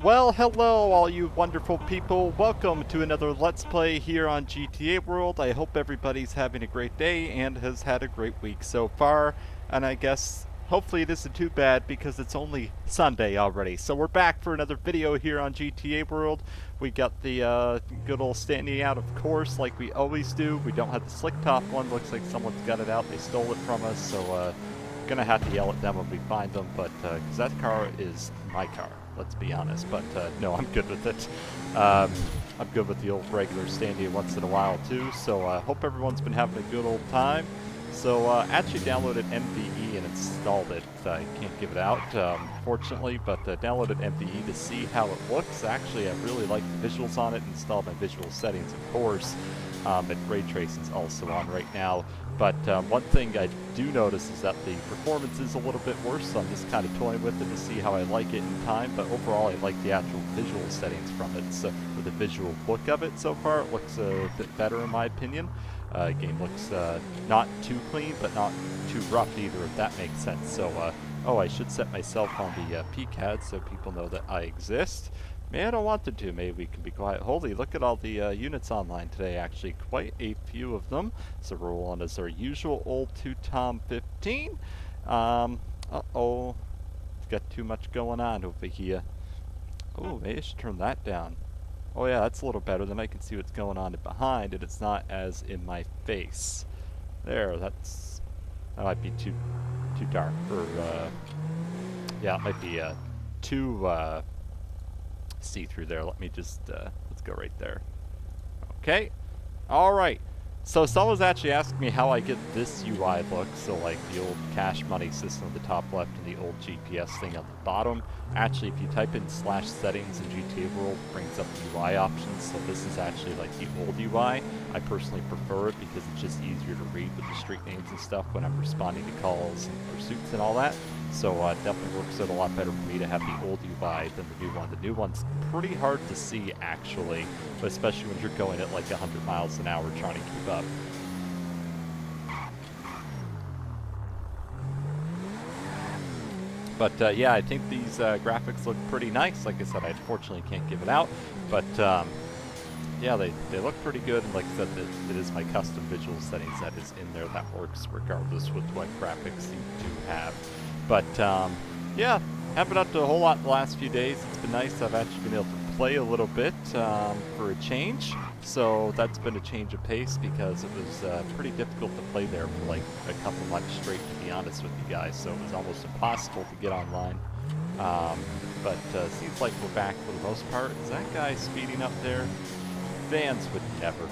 Well, hello all you wonderful people. Welcome to another Let's Play here on GTA World. I hope everybody's having a great day and has had a great week so far. And I guess hopefully it isn't too bad because it's only Sunday already. So we're back for another video here on GTA World. We got the good old standing out, of course, like we always do. We don't have the slick top one. Looks like someone's got it out. They stole it from us, so gonna have to yell at them when we find them, but because that car is my car, let's be honest. But no, I'm good with it. I'm good with the old regular standee once in a while too. So I hope everyone's been having a good old time. So actually downloaded MVE and installed it. I can't give it out, fortunately, but downloaded MVE to see how it looks. Actually, I really like the visuals on it. Installed my visual settings, of course. And ray tracing's also on right now. But one thing I do notice is that the performance is a little bit worse, so I'm just kind of toying with it to see how I like it in time. But overall, I like the actual visual settings from it. So for the visual look of it so far, it looks a bit better in my opinion. Game looks not too clean, but not too rough either, if that makes sense. So, oh, I should set myself on the PCAD so people know that I exist. Maybe I don't want them to. Maybe we can be quiet. Holy, look at all the units online today, actually. Quite a few of them. So we're rolling as our usual old 2-Tom 15. Uh-oh. Got too much going on over here. Oh, maybe I should turn that down. Oh yeah, that's a little better. Then I can see what's going on behind, and it's not as in my face. There, that might be too dark. Or, yeah, it might be too see-through there. Let me just, let's go right there. Okay. Alright. So someone's actually asking me how I get this UI look. So like the old cash money system at the top left and the old GPS thing at the bottom. Actually, if you type in /settings in GTA World, it brings up the UI options. So this is actually like the old UI. I personally prefer it because it's just easier to read with the street names and stuff when I'm responding to calls and pursuits and all that. So it definitely works out a lot better for me to have the old UI than the new one. The new one's pretty hard to see actually, but especially when you're going at like 100 miles an hour trying to keep up. But yeah, I think these graphics look pretty nice. Like I said, I unfortunately can't give it out, but yeah, they look pretty good. And like I said, it is my custom visual settings that is in there that works regardless with what graphics you do have. But yeah, haven't been up to a whole lot the last few days. It's been nice. I've actually been able to play a little bit for a change. So that's been a change of pace because it was pretty difficult to play there for like a couple months straight, to be honest with you guys. So it was almost impossible to get online. But seems like we're back for the most part. Is that guy speeding up there? Vans would never.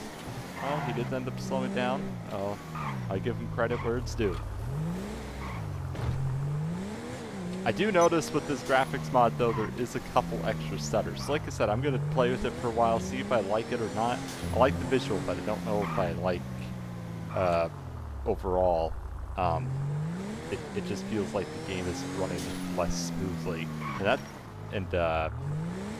Oh, he did end up slowing down. Oh, I give him credit where it's due. I do notice with this graphics mod, though, there is a couple extra stutters. So like I said, I'm going to play with it for a while, see if I like it or not. I like the visual, but I don't know if I like overall. It just feels like the game is running less smoothly. And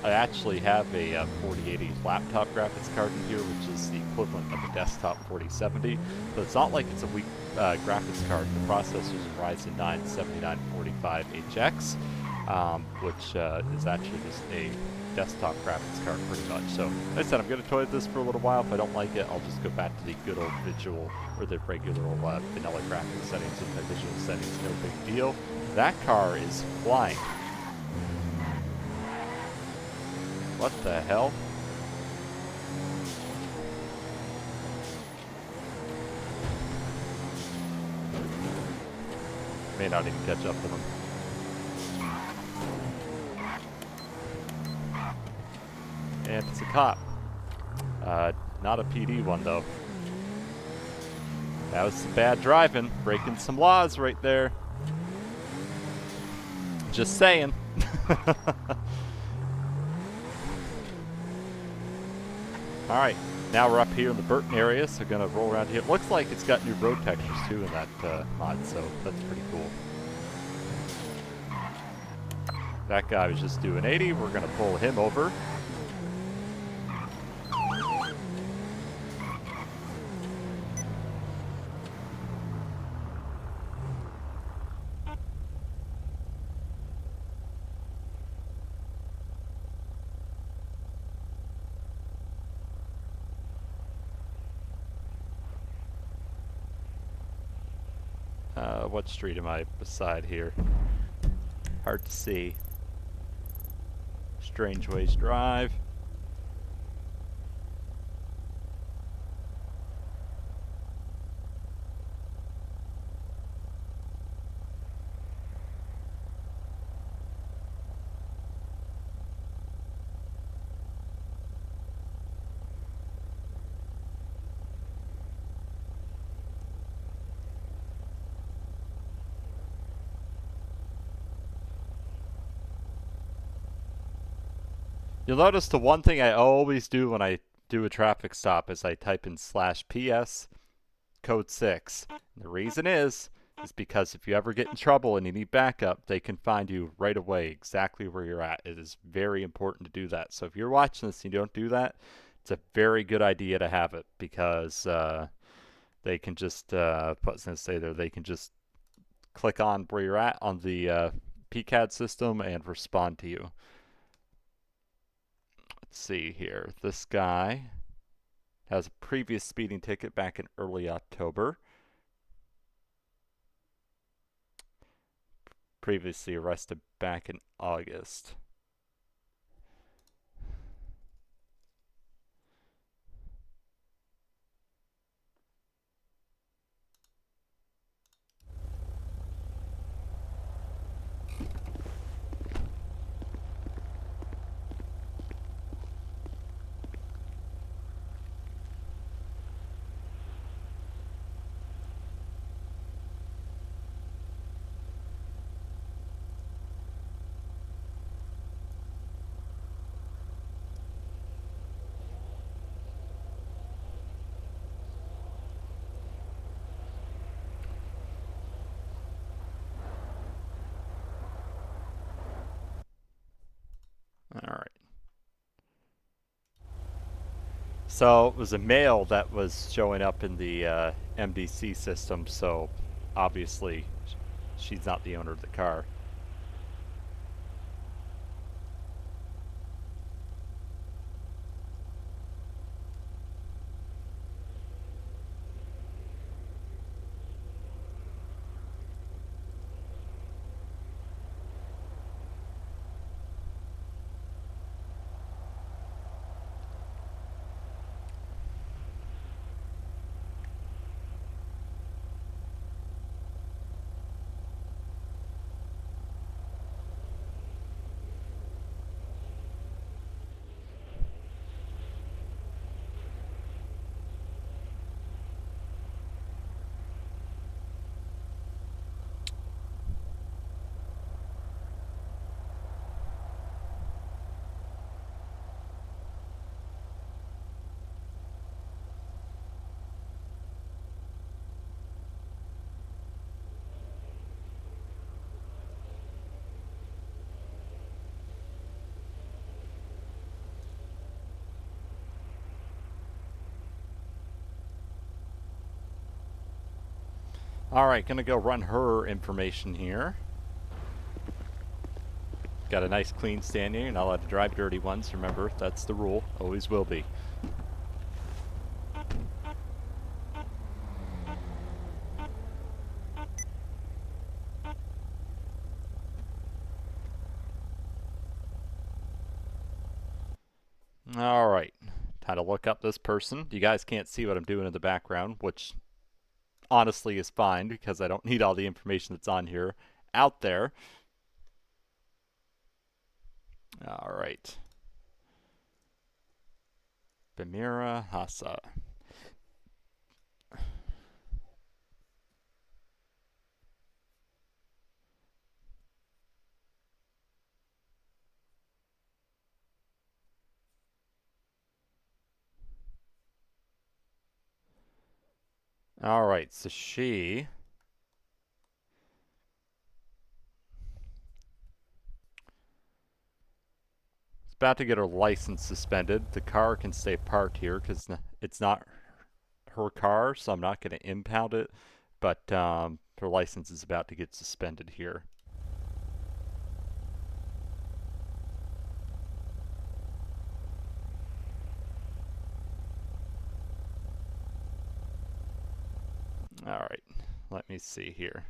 I actually have a 4080 laptop graphics card in here, which is the equivalent of a desktop 4070. So it's not like it's a weak graphics card. The processor is a Ryzen 9 7945HX, which is actually just a desktop graphics card pretty much. So like I said, I'm going to toy with this for a little while. If I don't like it, I'll just go back to the good old visual or the regular old vanilla graphics settings with my visual settings. No big deal. That car is flying. What the hell? May not even catch up to them. And it's a cop. Not a PD one, though. That was some bad driving. Breaking some laws right there. Just saying. Alright, now we're up here in the Burton area, so we're going to roll around here. It looks like it's got new road textures too in that mod, so that's pretty cool. That guy was just doing 80, we're going to pull him over. What street am I beside here? Hard to see. Strange Ways Drive. You'll notice the one thing I always do when I do a traffic stop is I type in /PS code 6. And the reason is because if you ever get in trouble and you need backup, they can find you right away exactly where you're at. It is very important to do that. So if you're watching this and you don't do that, it's a very good idea to have it because they can just they can just click on where you're at on the PCAD system and respond to you. Let's see here. This guy has a previous speeding ticket back in early October. Previously arrested back in August. All right. So it was a male that was showing up in the MDC system, so obviously she's not the owner of the car. All right, gonna go run her information here. Got a nice clean standing. You're not allowed to drive dirty ones. Remember, that's the rule. Always will be. All right, time to look up this person. You guys can't see what I'm doing in the background, which honestly is fine because I don't need all the information that's on here out there. All right. Bamira Hassa. All right, so she is about to get her license suspended. The car can stay parked here because it's not her car, so I'm not going to impound it. But her license is about to get suspended here. All right, Let me see here.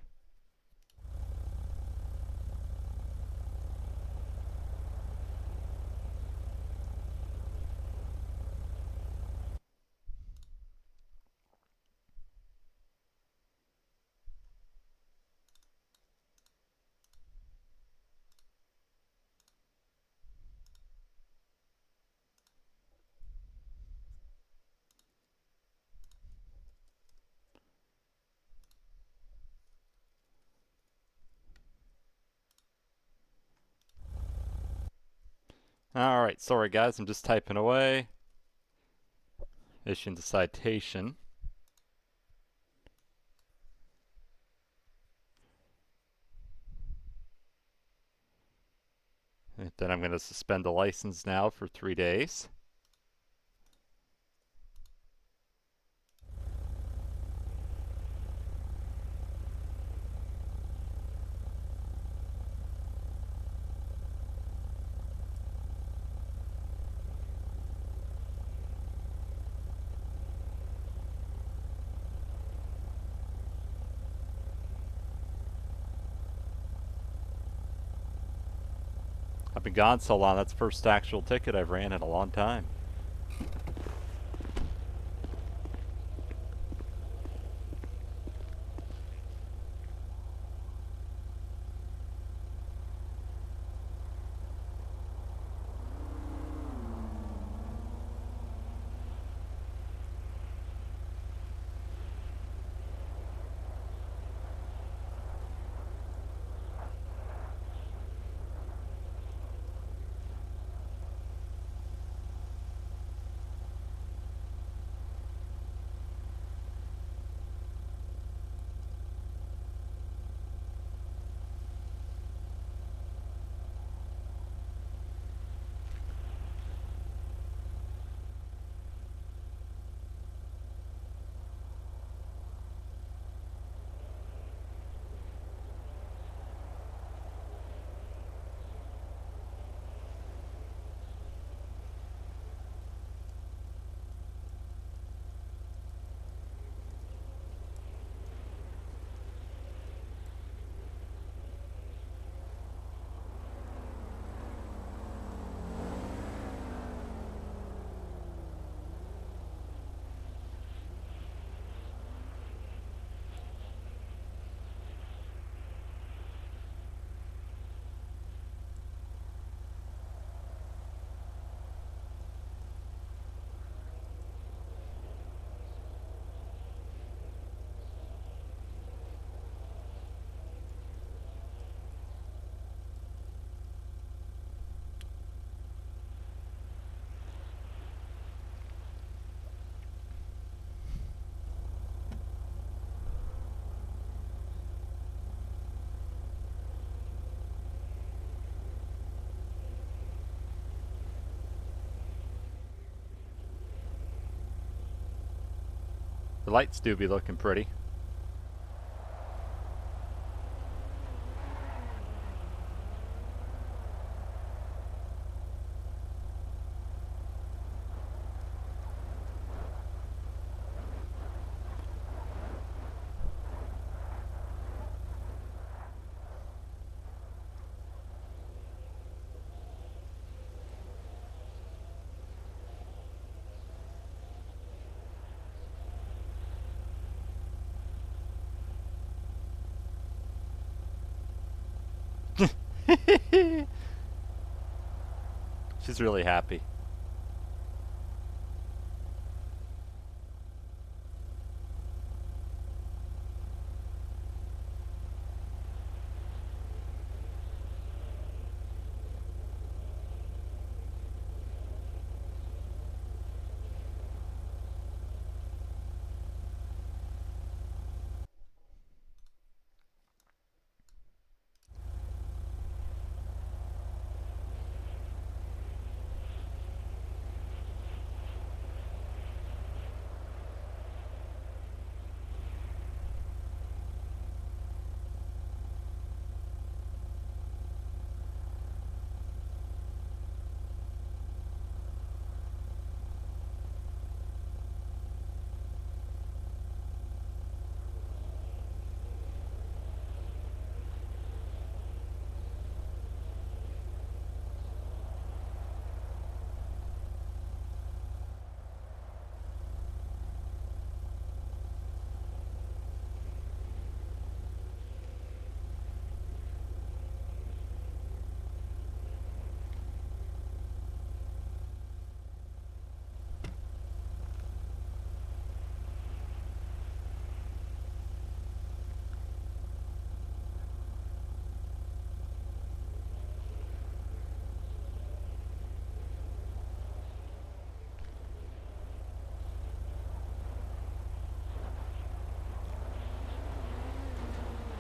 Alright, sorry guys, I'm just typing away. Issuing the citation. And then I'm going to suspend the license now for 3 days. I've been gone so long, that's the first actual ticket I've ran in a long time. The lights do be looking pretty. She's really happy.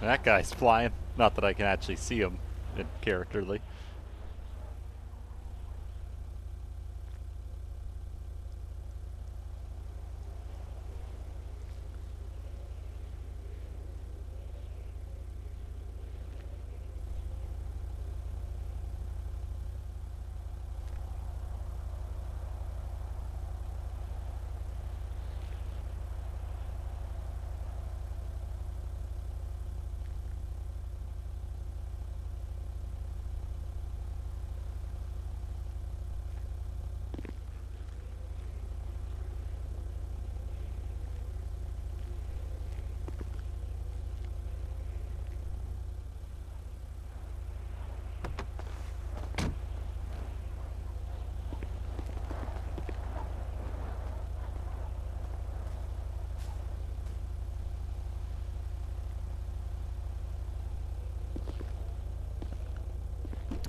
That guy's flying. Not that I can actually see him in characterly.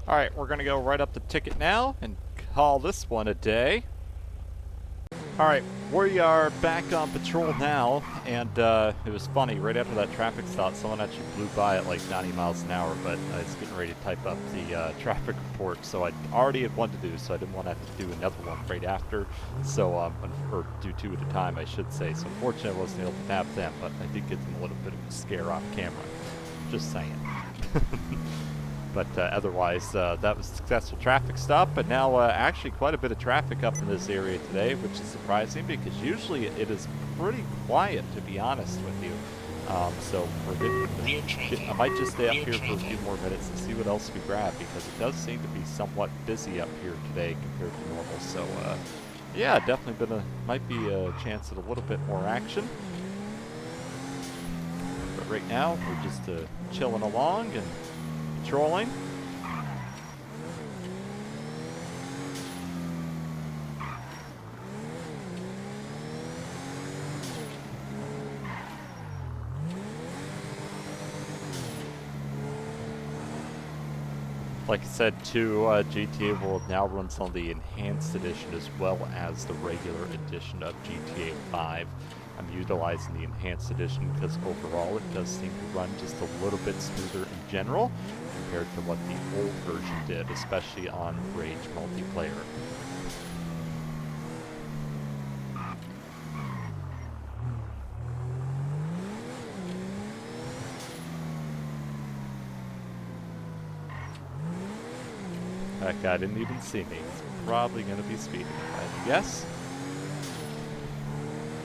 Alright, we're gonna go right up the ticket now and call this one a day. Alright, we are back on patrol now, and it was funny, right after that traffic stop, someone actually blew by at like 90 miles an hour, but I was getting ready to type up the traffic report, so I already had one to do, so I didn't want to have to do another one right after, so, or do two at a time, I should say, so unfortunately I wasn't able to have them, but I did get them a little bit of a scare off camera. Just saying. But otherwise, that was a successful traffic stop, but now actually quite a bit of traffic up in this area today, which is surprising because usually it is pretty quiet, to be honest with you. So I might just stay up here for a few more minutes and see what else we grab, because it does seem to be somewhat busy up here today compared to normal. So yeah, definitely might be a chance at a little bit more action. But right now, we're just chilling along and patrolling. Like I said, too, GTA World now runs on the Enhanced Edition as well as the regular edition of GTA 5. I'm utilizing the Enhanced Edition because overall it does seem to run just a little bit smoother in general compared to what the old version did, especially on Rage multiplayer. That guy didn't even see me. He's probably going to be speeding, I guess.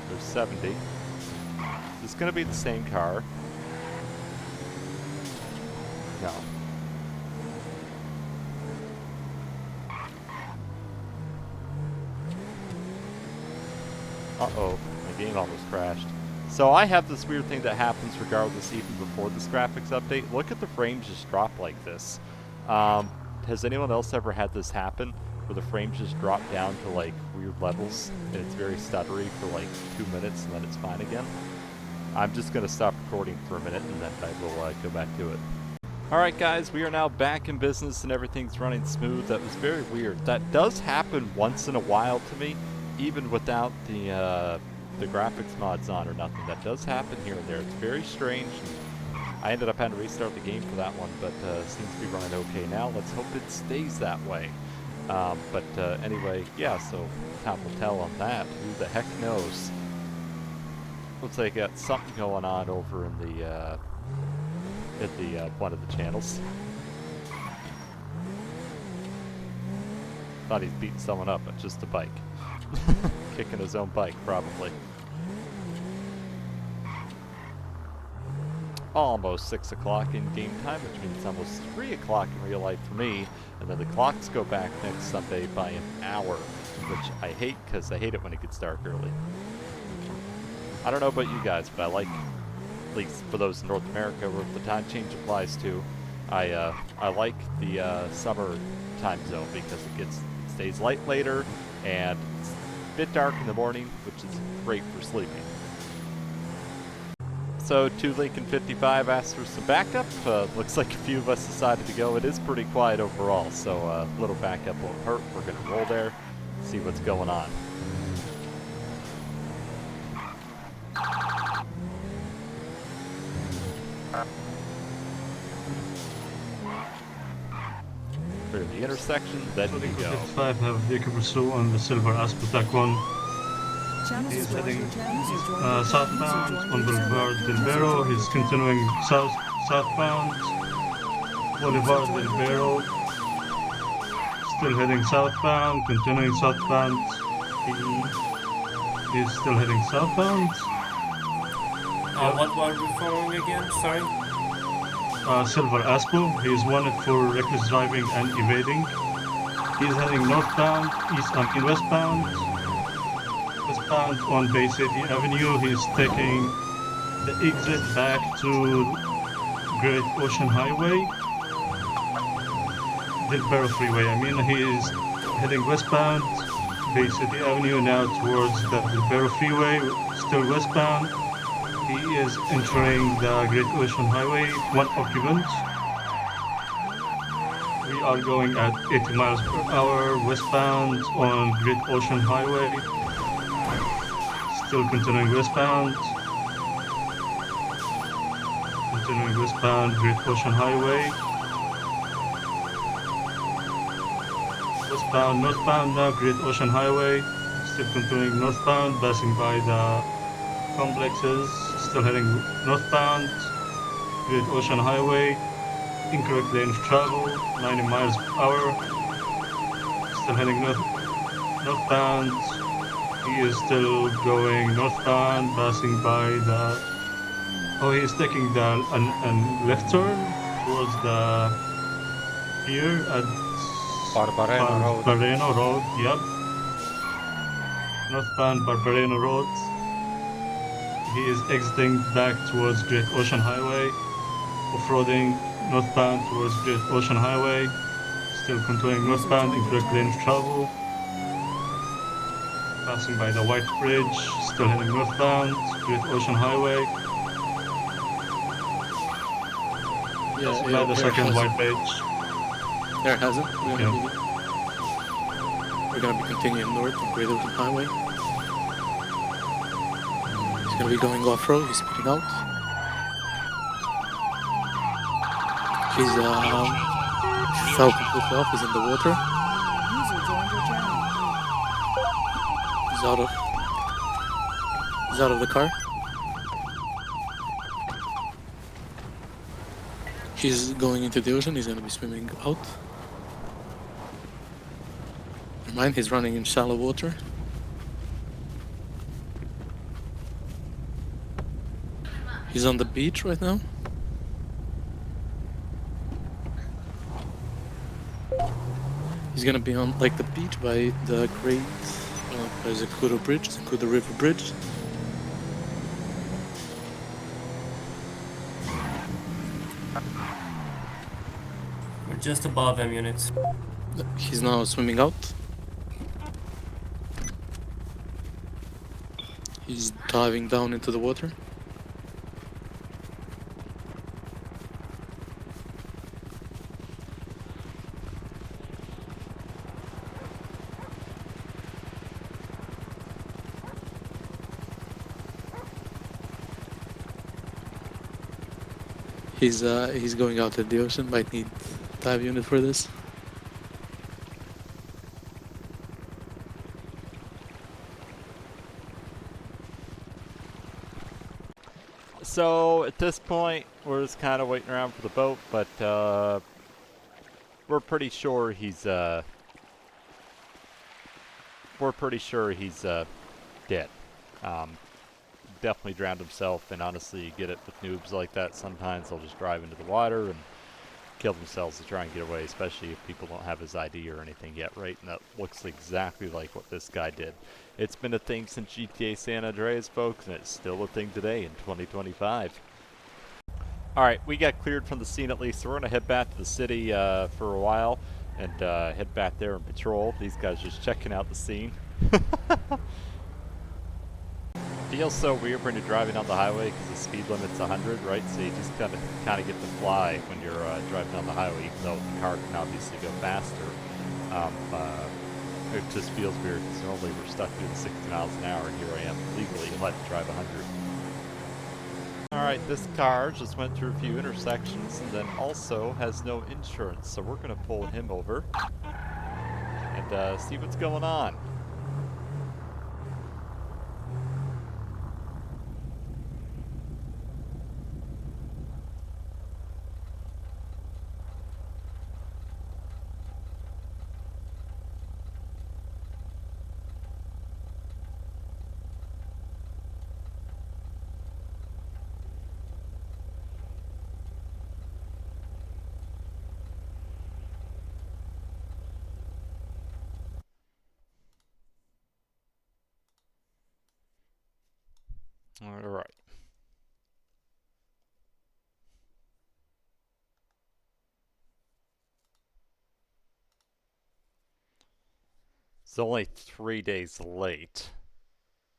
There's 70. It's going to be the same car. No. Uh-oh, my game almost crashed. So I have this weird thing that happens regardless even before this graphics update. Look at the frames just drop like this. Has anyone else ever had this happen, where the frames just drop down to like weird levels, and it's very stuttery for like 2 minutes, and then it's fine again? I'm just going to stop recording for a minute, and then I will go back to it. Alright guys, we are now back in business and everything's running smooth. That was very weird. That does happen once in a while to me, even without the graphics mods on or nothing. That does happen here and there. It's very strange. I ended up having to restart the game for that one, but seems to be running okay now. Let's hope it stays that way. Anyway, yeah, so time will tell on that. Who the heck knows? Looks like I got something going on over in the one of the channels. Thought he's beating someone up, but just a bike. Kicking his own bike, probably. Almost 6 o'clock in game time, which means almost 3 o'clock in real life for me. And then the clocks go back next Sunday by an hour, which I hate because I hate it when it gets dark early. I don't know about you guys, but I like, at least for those in North America where the time change applies to, I like the summer time zone because it stays light later and it's a bit dark in the morning, which is great for sleeping. So 2 Lincoln 55 asked for some backup. Looks like a few of us decided to go. It is pretty quiet overall, so a little backup won't hurt. We're going to roll there, see what's going on. the intersection, then you go. 55 have vehicle pursuit on the Silver Aspetak 1. He's heading southbound on Boulevard Del Vero. He's continuing southbound. Boulevard Del Vero. Still heading southbound, continuing southbound. He's still heading southbound. What were we following again? Sorry. Silver Aspo. He is wanted for reckless driving and evading. He's heading northbound, westbound on Bay City Avenue. He's taking the exit back to Great Ocean Highway, Del Perro Freeway. I mean, he is heading westbound, Bay City Avenue, now towards the Del Perro Freeway, still westbound. He is entering the Great Ocean Highway, one occupant. We are going at 80 miles per hour westbound on Great Ocean Highway. Still continuing westbound. Continuing westbound, Great Ocean Highway. Westbound, northbound now, Great Ocean Highway. Still continuing northbound, passing by the complexes. Still heading northbound, Great Ocean Highway. Incorrect lane of travel, 90 miles per hour. Still heading northbound. He is still going northbound, passing by the... Oh, he is taking the left turn towards the pier at Barbareno Road. Yep. Northbound Barbareno Road. He is exiting back towards Great Ocean Highway, off-roading northbound towards Great Ocean Highway, still continuing northbound, incorrect lane of travel, passing by the White Bridge, still heading northbound, Great Ocean Highway, passing by the second White Bridge. There hasn't. We're gonna be continuing north on Great Ocean Highway. He's gonna be going off-road, he's speeding out. He's fell completely off, he's in the water. He's out of the car. He's going into the ocean, he's gonna be swimming out. Never mind, he's running in shallow water. He's on the beach right now. He's gonna be on like the beach by the great by Zakudo Bridge, Zakudo River Bridge. We're just above him, units. He's now swimming out. He's diving down into the water. He's going out at the ocean. Might need dive unit for this. So at this point, we're just kind of waiting around for the boat, but we're pretty sure he's dead. Definitely drowned himself, and honestly, you get it with noobs like that. Sometimes they'll just drive into the water and kill themselves to try and get away, especially if people don't have his ID or anything yet, right? And that looks exactly like what this guy did. It's been a thing since GTA San Andreas, folks, and it's still a thing today in 2025. Alright, we got cleared from the scene at least, so we're going to head back to the city for a while and head back there and patrol. These guys just checking out the scene. Feels so weird when you're driving on the highway because the speed limit's 100, right? So you just kind of get to fly when you're driving down the highway, even though the car can obviously go faster. It just feels weird because normally we're stuck doing 60 miles an hour, and here I am legally allowed to drive 100. Alright, this car just went through a few intersections and then also has no insurance, so we're gonna pull him over and see what's going on. Alright. It's only 3 days late,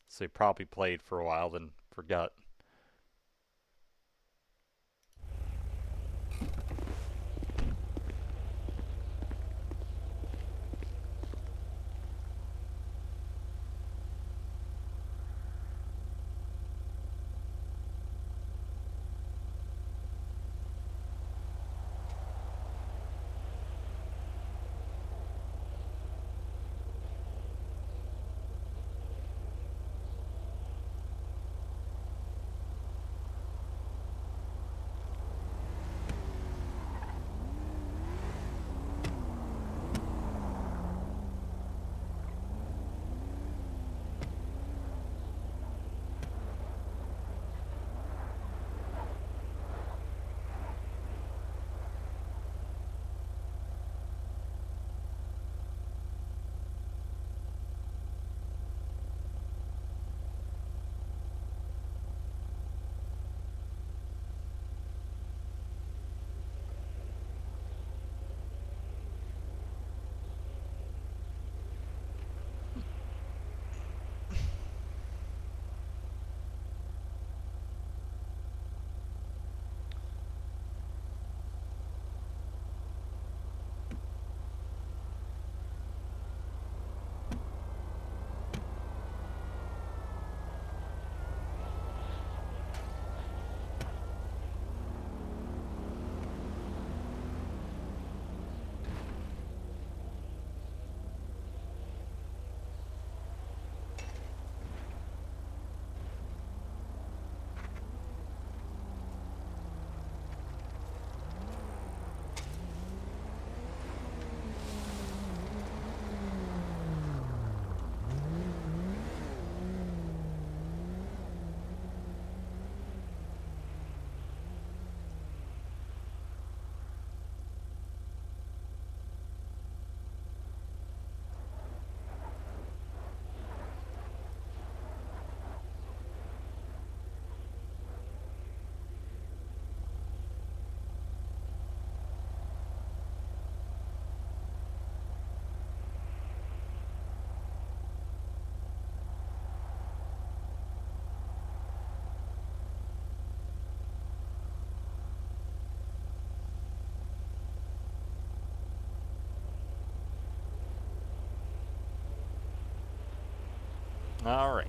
so he probably played for a while then forgot. Alright.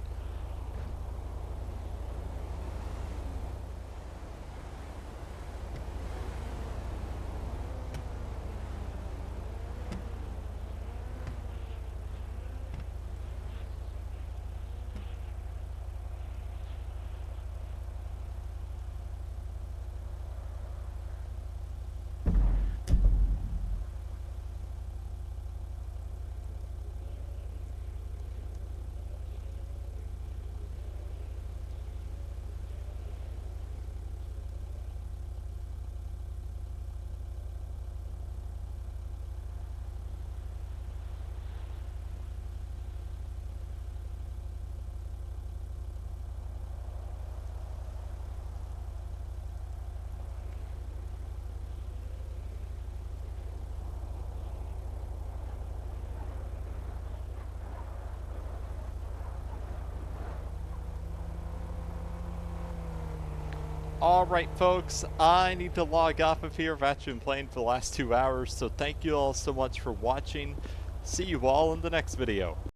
Alright folks, I need to log off of here. I've actually been playing for the last 2 hours, so thank you all so much for watching. See you all in the next video.